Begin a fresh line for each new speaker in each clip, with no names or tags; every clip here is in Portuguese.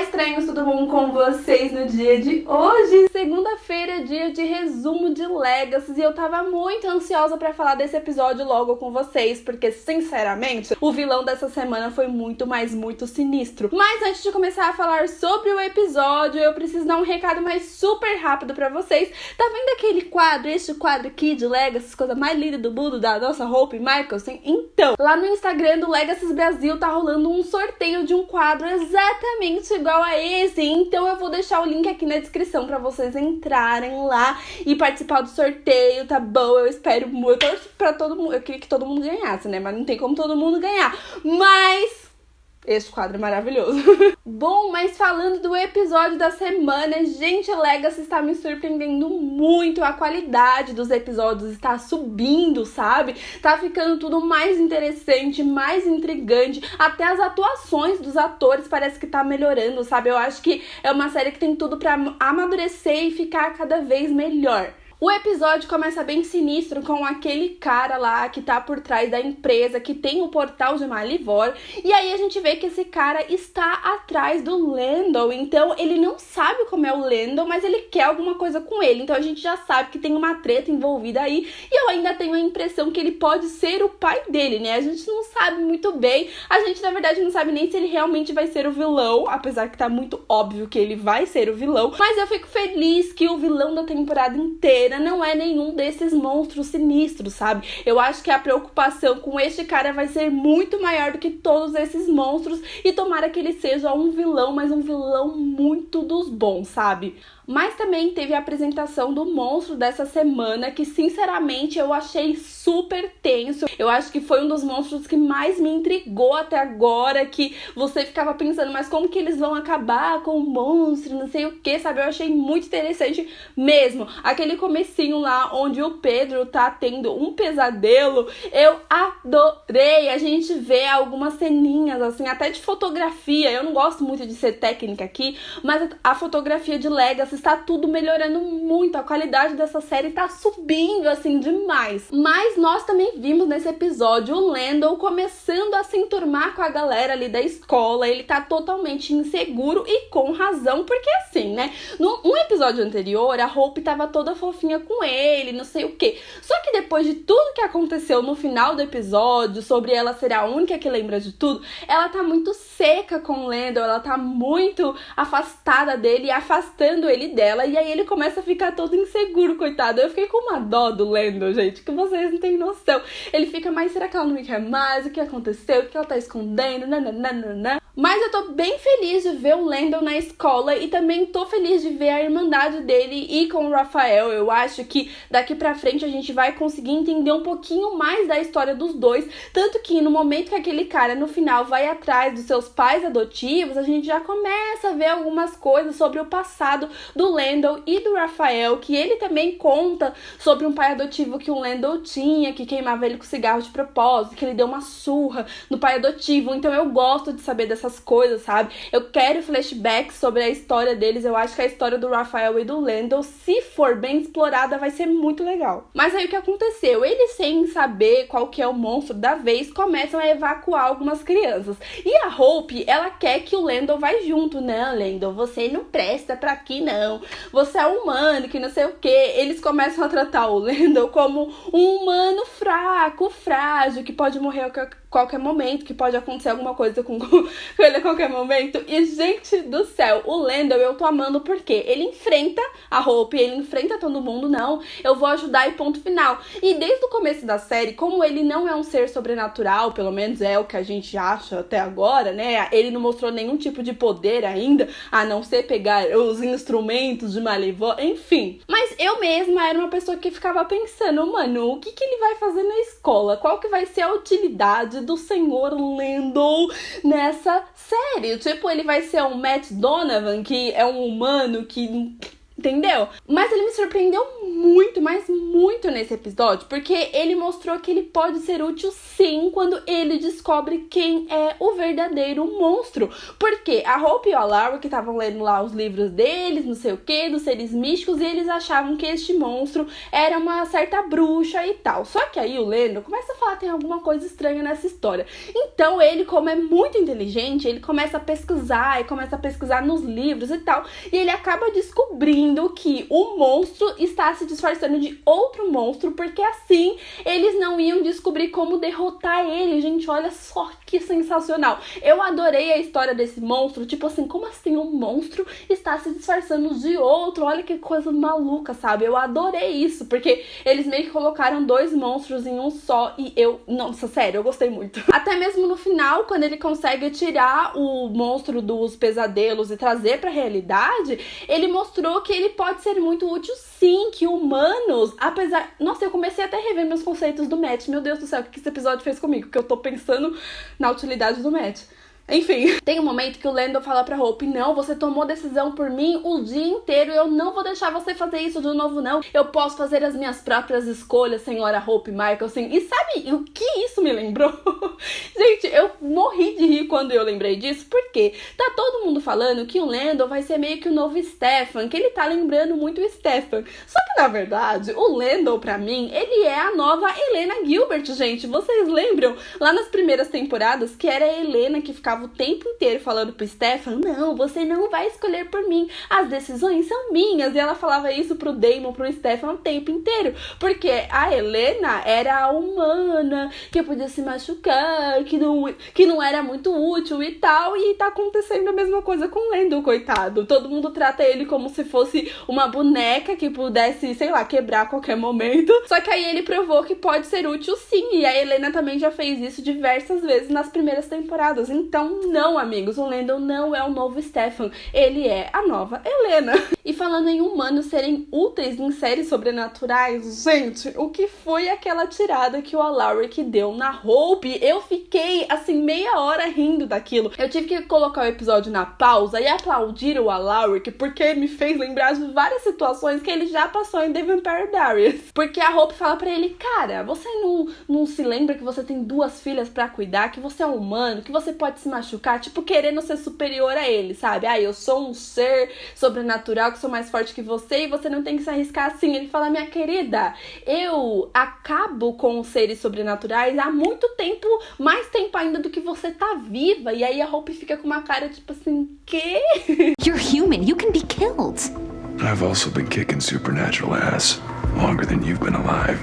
Olá, estranhos, tudo bom com vocês no dia de hoje? Segunda-feira é dia de resumo de Legacy e eu tava muito ansiosa pra falar desse episódio logo com vocês, porque, sinceramente, o vilão dessa semana foi muito sinistro. Mas antes de começar a falar sobre o episódio, eu preciso dar um recado mais super rápido pra vocês. Tá vendo aquele quadro, este quadro aqui de Legacy, coisa mais linda do mundo, da nossa Hope Michelson? Então, lá no Instagram do Legacy Brasil tá rolando um sorteio de um quadro exatamente igual a esse, então eu vou deixar o link aqui na descrição pra vocês entrarem lá e participar do sorteio, tá bom? Eu espero muito, eu torço pra todo mundo, eu queria que todo mundo ganhasse, né? Mas não tem como todo mundo ganhar, mas esse quadro é maravilhoso. Bom, mas falando do episódio da semana, gente, Legacy está me surpreendendo muito. A qualidade dos episódios está subindo, sabe? Tá ficando tudo mais interessante, mais intrigante. Até as atuações dos atores parece que tá melhorando, sabe? Eu acho que é uma série que tem tudo pra amadurecer e ficar cada vez melhor. O episódio começa bem sinistro com aquele cara lá que tá por trás da empresa, que tem o portal de Malivor. E aí a gente vê que esse cara está atrás do Landon. Então ele não sabe como é o Landon, mas ele quer alguma coisa com ele. Então a gente já sabe que tem uma treta envolvida aí. E eu ainda tenho a impressão que ele pode ser o pai dele, né? A gente não sabe muito bem. A gente, na verdade, não sabe nem se ele realmente vai ser o vilão. Apesar que tá muito óbvio que ele vai ser o vilão. Mas eu fico feliz que o vilão da temporada inteira não é nenhum desses monstros sinistros, sabe? Eu acho que a preocupação com este cara vai ser muito maior do que todos esses monstros e tomara que ele seja um vilão, mas um vilão muito dos bons, sabe? Mas também teve a apresentação do monstro dessa semana, que sinceramente eu achei super tenso. Eu acho que foi um dos monstros que mais me intrigou até agora, que você ficava pensando, mas como que eles vão acabar com o monstro, não sei o que, sabe? Eu achei muito interessante mesmo. Aquele comecinho lá onde o Pedro tá tendo um pesadelo, eu adorei. A gente vê algumas ceninhas, assim, até de fotografia. Eu não gosto muito de ser técnica aqui, mas a fotografia de Legacy está tudo melhorando muito, a qualidade dessa série tá subindo, assim, demais. Mas nós também vimos nesse episódio o Landon começando a se enturmar com a galera ali da escola. Ele tá totalmente inseguro e com razão, porque assim, né, no episódio anterior, a Hope tava toda fofinha com ele, não sei o que. Só que depois de tudo que aconteceu no final do episódio, sobre ela ser a única que lembra de tudo, ela tá muito seca com o Landon, ela tá muito afastada dele e afastando ele dela, e aí ele começa a ficar todo inseguro, coitado. Eu fiquei com uma dó do Landon, gente, que vocês não têm noção. Ele fica, mas será que ela não me quer mais? O que aconteceu? O que ela tá escondendo? Nananana. Mas eu tô bem feliz de ver o Landon na escola e também tô feliz de ver a irmandade dele e com o Rafael. Eu acho que daqui pra frente a gente vai conseguir entender um pouquinho mais da história dos dois, tanto que no momento que aquele cara no final vai atrás dos seus pais adotivos, a gente já começa a ver algumas coisas sobre o passado do Landon e do Rafael, que ele também conta sobre um pai adotivo que o Landon tinha, que queimava ele com cigarro de propósito, que ele deu uma surra no pai adotivo. Então eu gosto de saber dessas coisas, sabe? Eu quero flashbacks sobre a história deles. Eu acho que a história do Rafael e do Landon, se for bem explorada, vai ser muito legal. Mas aí o que aconteceu? Eles, sem saber qual que é o monstro da vez, começam a evacuar algumas crianças. E a Hope, ela quer que o Landon vai junto. Não, Landon, você não presta pra aqui, não. Você é humano, que não sei o que. Eles começam a tratar o Landon como um humano fraco, frágil, que pode morrer a qualquer momento, que pode acontecer alguma coisa com ele a qualquer momento. E, gente do céu, o Landon eu tô amando porque ele enfrenta a Hope, ele enfrenta todo mundo. Não, eu vou ajudar e ponto final. E desde o começo da série, como ele não é um ser sobrenatural, pelo menos é o que a gente acha até agora, né? Ele não mostrou nenhum tipo de poder ainda, a não ser pegar os instrumentos de Malivor, enfim. Mas eu mesma era uma pessoa que ficava pensando, mano, o que ele vai fazer na escola? Qual que vai ser a utilidade do senhor Landon nessa série? Tipo, ele vai ser um Matt Donovan, que é um humano que entendeu? Mas ele me surpreendeu muito, mas muito nesse episódio, porque ele mostrou que ele pode ser útil sim quando ele descobre quem é o verdadeiro monstro. Porque a Hope e o Alaric estavam lendo lá os livros deles, não sei o que, dos seres místicos, e eles achavam que este monstro era uma certa bruxa e tal. Só que aí o Lando começa a falar que tem alguma coisa estranha nessa história. Então ele, como é muito inteligente, ele começa a pesquisar e começa a pesquisar nos livros e tal, e ele acaba descobrindo que o monstro está se disfarçando de outro monstro, porque assim eles não iam descobrir como derrotar ele. Gente, olha só que sensacional. Eu adorei a história desse monstro, tipo assim, como assim um monstro está se disfarçando de outro? Olha que coisa maluca, sabe? Eu adorei isso, porque eles meio que colocaram dois monstros em um só e nossa, sério, eu gostei muito. Até mesmo no final, quando ele consegue tirar o monstro dos pesadelos e trazer pra realidade, ele mostrou que ele pode ser muito útil sim, que humanos, apesar... Nossa, eu comecei até a rever meus conceitos do Matt. Meu Deus do céu, o que esse episódio fez comigo? Porque eu tô pensando na utilidade do Matt. Enfim, tem um momento que o Lando fala pra Hope: não, você tomou decisão por mim o dia inteiro, eu não vou deixar você fazer isso de novo não, eu posso fazer as minhas próprias escolhas, senhora Hope Michelson. E sabe o que isso me lembrou? Gente, eu morri de rir quando eu lembrei disso, porque tá todo mundo falando que o Lando vai ser meio que o novo Stefan, que ele tá lembrando muito o Stefan. Só que na verdade, o Lando pra mim, ele é a nova Helena Gilbert, gente. Vocês lembram lá nas primeiras temporadas que era a Helena que ficava o tempo inteiro falando pro Stefan: não, você não vai escolher por mim, as decisões são minhas. E ela falava isso pro Damon, pro Stefan o tempo inteiro, porque a Helena era a humana, que podia se machucar, que não era muito útil e tal. E tá acontecendo a mesma coisa com o Lando, coitado. Todo mundo trata ele como se fosse uma boneca que pudesse, sei lá, quebrar a qualquer momento. Só que aí ele provou que pode ser útil sim, e a Helena também já fez isso diversas vezes nas primeiras temporadas. Então não, amigos, o Lando não é o novo Stefan, ele é a nova Helena. E falando em humanos serem úteis em séries sobrenaturais, gente, o que foi aquela tirada que o Alaric deu na Hope? Eu fiquei, assim, meia hora rindo daquilo. Eu tive que colocar o episódio na pausa e aplaudir o Alaric, porque me fez lembrar de várias situações que ele já passou em The Vampire Diaries. Porque a Hope fala pra ele: cara, você não se lembra que você tem 2 filhas pra cuidar, que você é um humano, que você pode se machucar, tipo, querendo ser superior a ele, sabe? Ah, eu sou um ser sobrenatural que sou mais forte que você e você não tem que se arriscar assim. Ele fala: minha querida, eu acabo com os seres sobrenaturais há muito tempo, mais tempo ainda do que você tá viva. E aí a Hope fica com uma cara tipo assim: quê?
You're human, you can be killed.
I've also been kicking supernatural ass longer than you've been alive.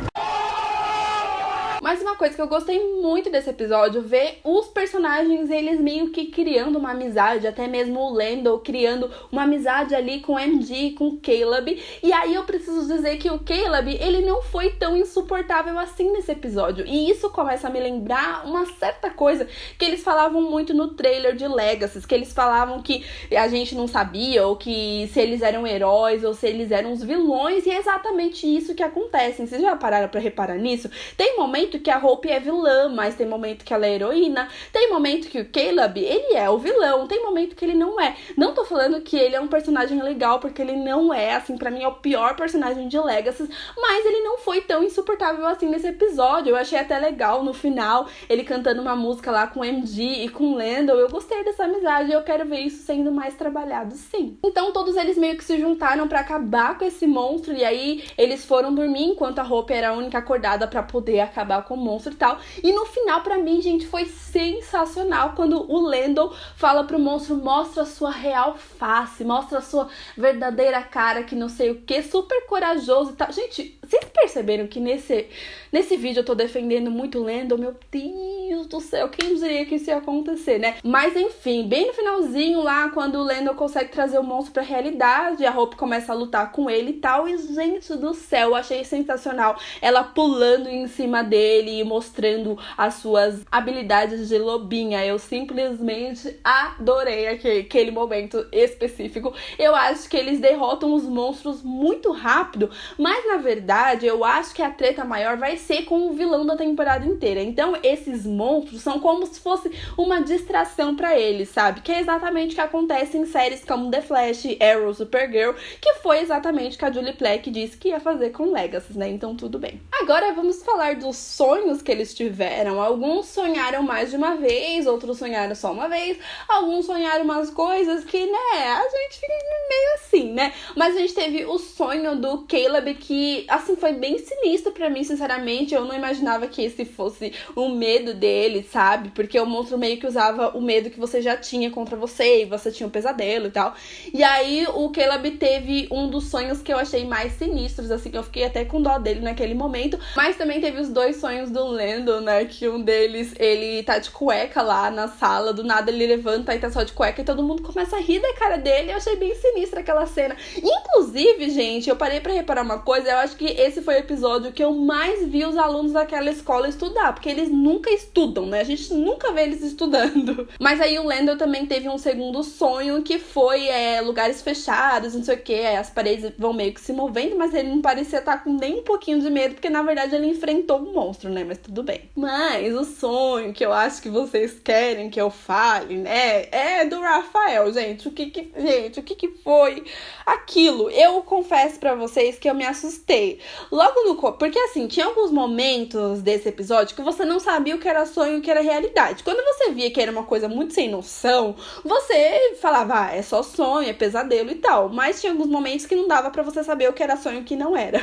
Mas uma coisa que eu gostei muito desse episódio, ver os personagens, eles meio que criando uma amizade, até mesmo o Lando criando uma amizade ali com o MG e com o Caleb. E aí eu preciso dizer que o Caleb, ele não foi tão insuportável assim nesse episódio. E isso começa a me lembrar uma certa coisa que eles falavam muito no trailer de Legacy, que eles falavam que a gente não sabia, ou que se eles eram heróis, ou se eles eram os vilões, e é exatamente isso que acontece. Vocês já pararam pra reparar nisso? Tem momento que a Hope é vilã, mas tem momento que ela é heroína. Tem momento que o Caleb, ele é o vilão. Tem momento que ele não é. Não tô falando que ele é um personagem legal, porque ele não é. Assim, pra mim é o pior personagem de Legacy. Mas ele não foi tão insuportável assim nesse episódio. Eu achei até legal no final, ele cantando uma música lá com o MG e com o Lando. Eu gostei dessa amizade e eu quero ver isso sendo mais trabalhado, sim. Então todos eles meio que se juntaram pra acabar com esse monstro. E aí eles foram dormir enquanto a Hope era a única acordada pra poder acabar com o monstro e tal. E no final, pra mim, gente, foi sensacional quando o Lando fala pro monstro: mostra a sua real face, mostra a sua verdadeira cara, que não sei o que, super corajoso e tal. Gente, vocês perceberam que nesse vídeo eu tô defendendo muito o Lando? Meu Deus do céu, quem diria que isso ia acontecer, né? Mas enfim, bem no finalzinho lá, quando o Lando consegue trazer o monstro pra realidade, a Hope começa a lutar com ele e tal. E gente do céu, eu achei sensacional ela pulando em cima dele e mostrando as suas habilidades de lobinha. Eu simplesmente adorei aquele momento específico. Eu acho que eles derrotam os monstros muito rápido, mas na verdade verdade, eu acho que a treta maior vai ser com o vilão da temporada inteira. Então, esses monstros são como se fosse uma distração pra eles, sabe? Que é exatamente o que acontece em séries como The Flash, Arrow, Supergirl, que foi exatamente o que a Julie Plec disse que ia fazer com Legacy, né? Então, tudo bem. Agora, vamos falar dos sonhos que eles tiveram. Alguns sonharam mais de uma vez, outros sonharam só uma vez, alguns sonharam umas coisas que, né, a gente fica meio assim, né? Mas a gente teve o sonho do Caleb que, assim, foi bem sinistro pra mim, sinceramente. Eu não imaginava que esse fosse o medo dele, sabe? Porque o monstro meio que usava o medo que você já tinha contra você, e você tinha um pesadelo e tal. E aí o Caleb teve um dos sonhos que eu achei mais sinistros, assim, que eu fiquei até com dó dele naquele momento. Mas também teve os dois sonhos do Landon, né? Que um deles, ele tá de cueca lá na sala, do nada ele levanta e tá só de cueca e todo mundo começa a rir da cara dele. Eu achei bem sinistra aquela cena. Inclusive, gente, eu parei pra reparar uma coisa, eu acho que esse foi o episódio que eu mais vi os alunos daquela escola estudar, porque eles nunca estudam, né? A gente nunca vê eles estudando. Mas aí o Landon também teve um segundo sonho, que foi lugares fechados, não sei o que, as paredes vão meio que se movendo, mas ele não parecia estar com nem um pouquinho de medo, porque na verdade ele enfrentou um monstro, né? Mas tudo bem. Mas o sonho que eu acho que vocês querem que eu fale, né, é do Rafael, gente. O que foi aquilo? Eu confesso pra vocês que eu me assustei. Logo no... Porque assim, tinha alguns momentos desse episódio que você não sabia o que era sonho e o que era realidade. Quando você via que era uma coisa muito sem noção, você falava, é só sonho, é pesadelo e tal. Mas tinha alguns momentos que não dava pra você saber o que era sonho e o que não era.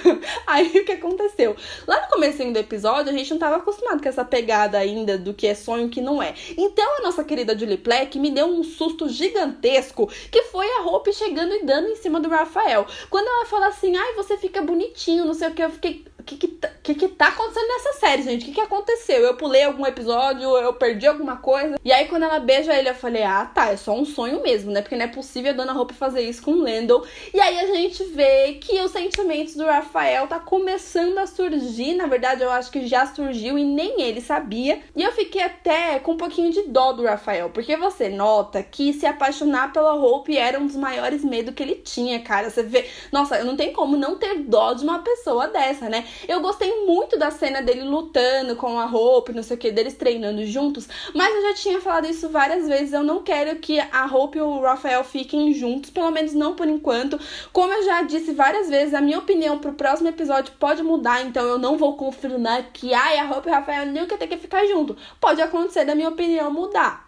Aí o que aconteceu? Lá no comecinho do episódio, a gente não tava acostumado com essa pegada ainda do que é sonho e o que não é. Então a nossa querida Julie Plec me deu um susto gigantesco, que foi a Hope chegando e dando em cima do Rafael. Quando ela fala assim, ai, você fica bonitinho, não sei o que, eu fiquei... O que tá acontecendo nessa série, gente? O que aconteceu? Eu pulei algum episódio, eu perdi alguma coisa. E aí, quando ela beija ele, eu falei, ah, tá, é só um sonho mesmo, né? Porque não é possível a Dona Hope fazer isso com o Landon. E aí a gente vê que os sentimentos do Rafael tá começando a surgir. Na verdade, eu acho que já surgiu e nem ele sabia. E eu fiquei até com um pouquinho de dó do Rafael, porque você nota que se apaixonar pela Hope era um dos maiores medos que ele tinha, cara. Você vê, nossa, não tem como não ter dó de uma pessoa dessa, né? Eu gostei muito da cena dele lutando com a Hope, não sei o que, deles treinando juntos, mas eu já tinha falado isso várias vezes, eu não quero que a Hope e o Rafael fiquem juntos, pelo menos não por enquanto. Como eu já disse várias vezes, a minha opinião pro próximo episódio pode mudar, então eu não vou confirmar que a Hope e o Rafael nunca tem que ficar junto. Pode acontecer da minha opinião mudar.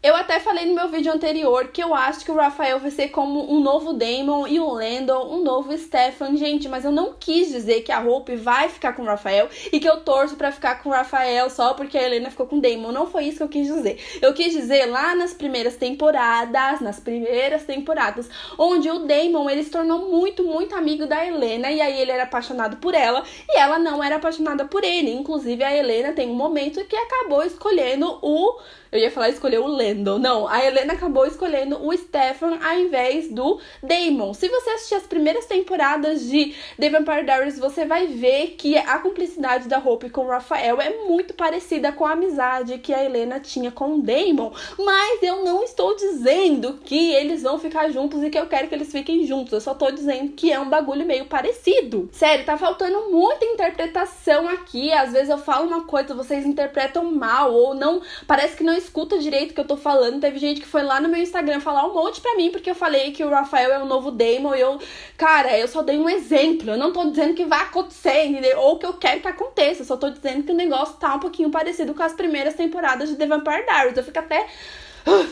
Eu até falei no meu vídeo anterior que eu acho que o Rafael vai ser como um novo Damon e o Landon um novo Stefan, gente, mas eu não quis dizer que a Hope vai ficar com o Rafael e que eu torço pra ficar com o Rafael só porque a Helena ficou com o Damon. Não foi isso que eu quis dizer. Eu quis dizer lá nas primeiras temporadas, onde o Damon, ele se tornou muito, muito amigo da Helena, e aí ele era apaixonado por ela e ela não era apaixonada por ele. Inclusive a Helena tem um momento que acabou escolhendo eu ia falar escolher o Landon. Não, a Helena acabou escolhendo o Stefan ao invés do Damon. Se você assistir as primeiras temporadas de The Vampire Diaries, você vai ver que a cumplicidade da Hope com o Rafael é muito parecida com a amizade que a Helena tinha com o Damon. Mas eu não estou dizendo que eles vão ficar juntos e que eu quero que eles fiquem juntos. Eu só tô dizendo que é um bagulho meio parecido. Sério, tá faltando muita interpretação aqui. Às vezes eu falo uma coisa, vocês interpretam mal ou não, parece que não escuta direito o que eu tô falando. Teve gente que foi lá no meu Instagram falar um monte pra mim porque eu falei que o Rafael é o novo Damon e eu só dei um exemplo. Eu não tô dizendo que vai acontecer, entendeu? Ou que eu quero que aconteça. Eu só tô dizendo que o negócio tá um pouquinho parecido com as primeiras temporadas de The Vampire Diaries. Eu fico até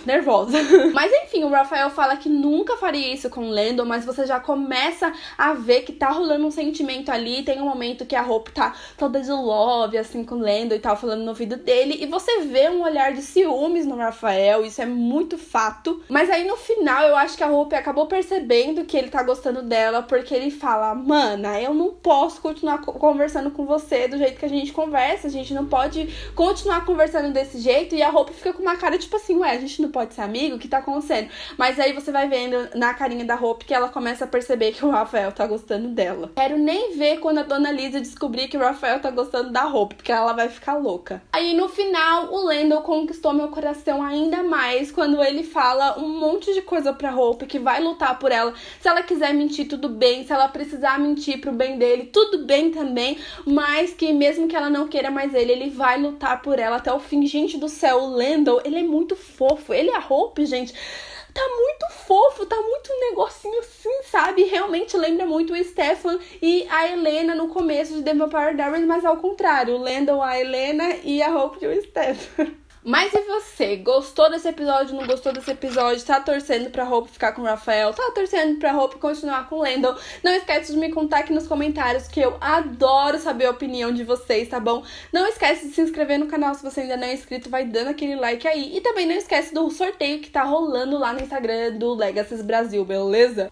nervosa. Mas enfim, o Rafael fala que nunca faria isso com o Landon, mas você já começa a ver que tá rolando um sentimento ali. Tem um momento que a Hope tá toda de love, assim, com o Landon e tal, falando no ouvido dele, e você vê um olhar de ciúmes no Rafael, isso é muito fato. Mas aí no final, eu acho que a Hope acabou percebendo que ele tá gostando dela, porque ele fala, mana, eu não posso continuar conversando com você do jeito que a gente conversa, a gente não pode continuar conversando desse jeito. E a Hope fica com uma cara tipo assim, ué, gente não pode ser amigo? O que tá acontecendo? Mas aí você vai vendo na carinha da Hope que ela começa a perceber que o Rafael tá gostando dela. Quero nem ver quando a Dona Lisa descobrir que o Rafael tá gostando da Hope, porque ela vai ficar louca. Aí no final, o Lendl conquistou meu coração ainda mais quando ele fala um monte de coisa pra Hope, que vai lutar por ela. Se ela quiser mentir, tudo bem. Se ela precisar mentir pro bem dele, tudo bem também. Mas que mesmo que ela não queira mais ele vai lutar por ela até o fim. Gente do céu, o Lendl, ele é muito fofo. Ele e a Hope, gente, tá muito fofo, tá muito um negocinho assim, sabe? Realmente lembra muito o Stefan e a Helena no começo de The Vampire Diaries, mas ao contrário, o Lendl, a Helena e a Hope o Stefan. Mas e você? Gostou desse episódio? Não gostou desse episódio? Tá torcendo pra Hope ficar com o Rafael? Tá torcendo pra Hope continuar com o Lendl? Não esquece de me contar aqui nos comentários, que eu adoro saber a opinião de vocês, tá bom? Não esquece de se inscrever no canal se você ainda não é inscrito, vai dando aquele like aí. E também não esquece do sorteio que tá rolando lá no Instagram do Legacies Brasil, beleza?